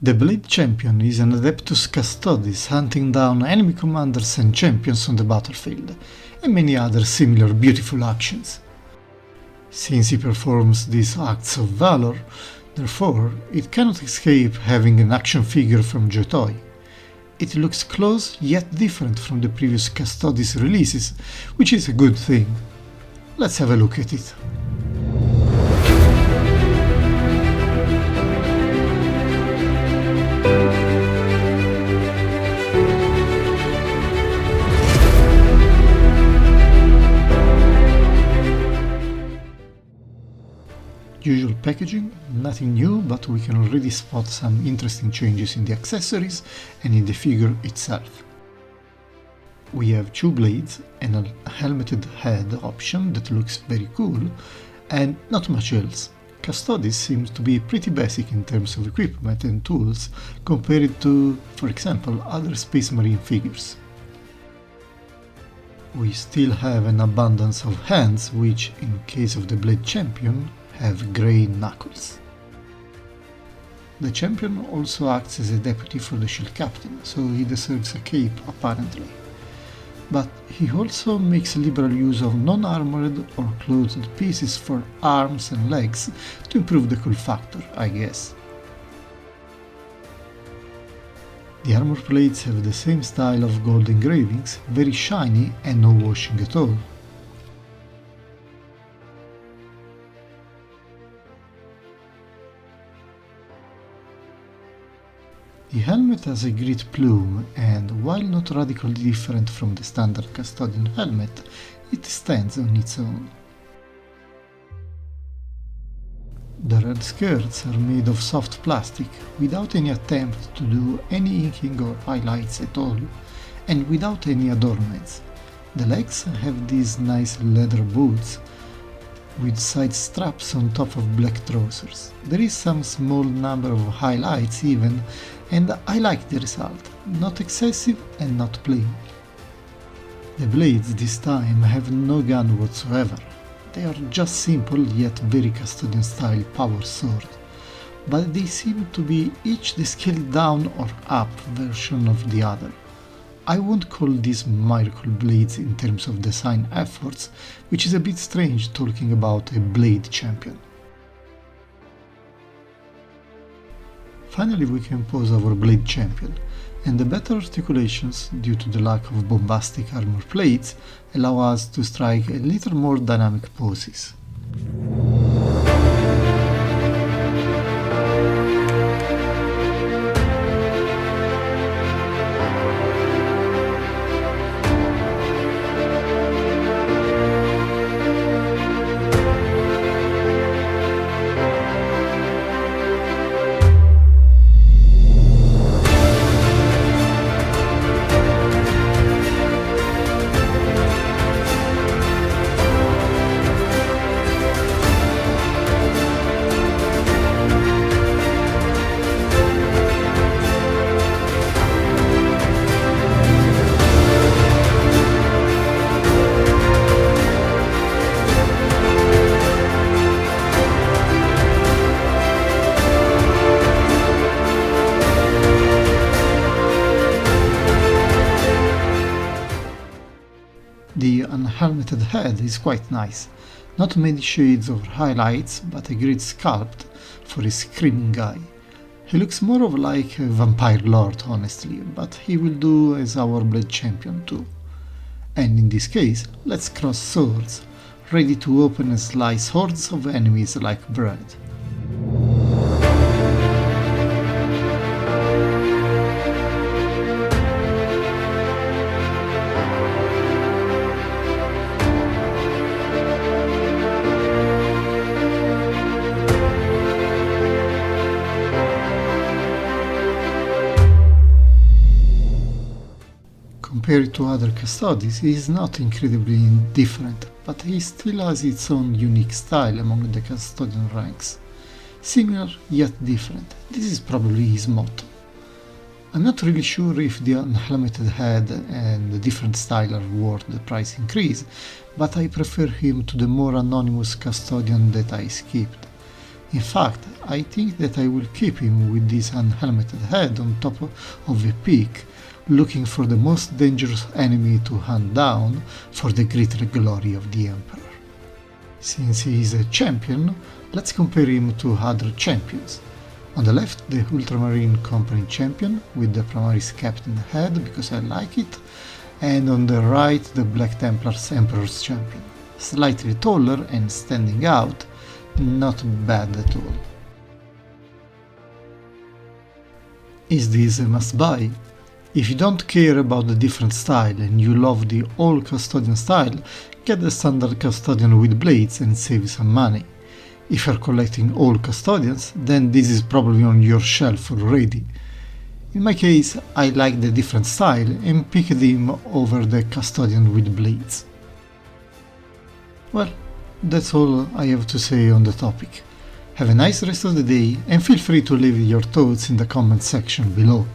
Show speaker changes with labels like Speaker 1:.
Speaker 1: The Blade Champion is an adeptus custodes hunting down enemy commanders and champions on the battlefield, and many other similar beautiful actions. Since he performs these acts of valor, therefore, it cannot escape having an action figure from JOYTOY. It looks close yet different from the previous custodes releases, which is a good thing. Let's have a look at it. Usual packaging, nothing new, but we can already spot some interesting changes in the accessories and in the figure itself. We have two blades and a helmeted head option that looks very cool, and not much else. Custodes seems to be pretty basic in terms of equipment and tools compared to, for example, other spacemarine figures. We still have an abundance of hands, which, in case of the Blade Champion, have grey knuckles. The champion also acts as a deputy for the shield captain, so he deserves a cape apparently. But he also makes liberal use of non-armored or clothed pieces for arms and legs to improve the cool factor, I guess. The armor plates have the same style of gold engravings, very shiny and no washing at all. The helmet has a great plume, and while not radically different from the standard custodian helmet, it stands on its own. The red skirts are made of soft plastic, without any attempt to do any inking or highlights at all, and without any adornments. The legs have these nice leather boots, with side straps on top of black trousers. There is some small number of highlights even, and I like the result, not excessive and not plain. The blades this time have no gun whatsoever. They are just simple yet very custodian style power sword, but they seem to be each the scaled down or up version of the other. I won't call these miracle blades in terms of design efforts, which is a bit strange talking about a blade champion. Finally we can pose our blade champion, and the better articulations, due to the lack of bombastic armor plates, allow us to strike a little more dynamic poses. The unhelmeted head is quite nice, not many shades or highlights, but a great sculpt for a screaming guy. He looks more of like a vampire lord honestly, but he will do as our blade champion too. And in this case, let's cross swords, ready to open and slice hordes of enemies like bread. Compared to other custodes, he is not incredibly different, but he still has its own unique style among the custodian ranks. Similar yet different, this is probably his motto. I'm not really sure if the unhelmeted head and the different style are worth the price increase, but I prefer him to the more anonymous custodian that I skipped. In fact, I think that I will keep him with this unhelmeted head on top of a peak, looking for the most dangerous enemy to hunt down for the greater glory of the Emperor. Since he is a champion, let's compare him to other champions. On the left, the Ultramarine Company champion with the Primaris Captain head because I like it, and on the right the Black Templars Emperor's champion. Slightly taller and standing out, not bad at all. Is this a must-buy? If you don't care about the different style and you love the all custodian style, get the standard custodian with blades and save some money. If you're collecting all custodians, then this is probably on your shelf already. In my case, I like the different style and picked him over the custodian with blades. Well, that's all I have to say on the topic. Have a nice rest of the day and feel free to leave your thoughts in the comment section below.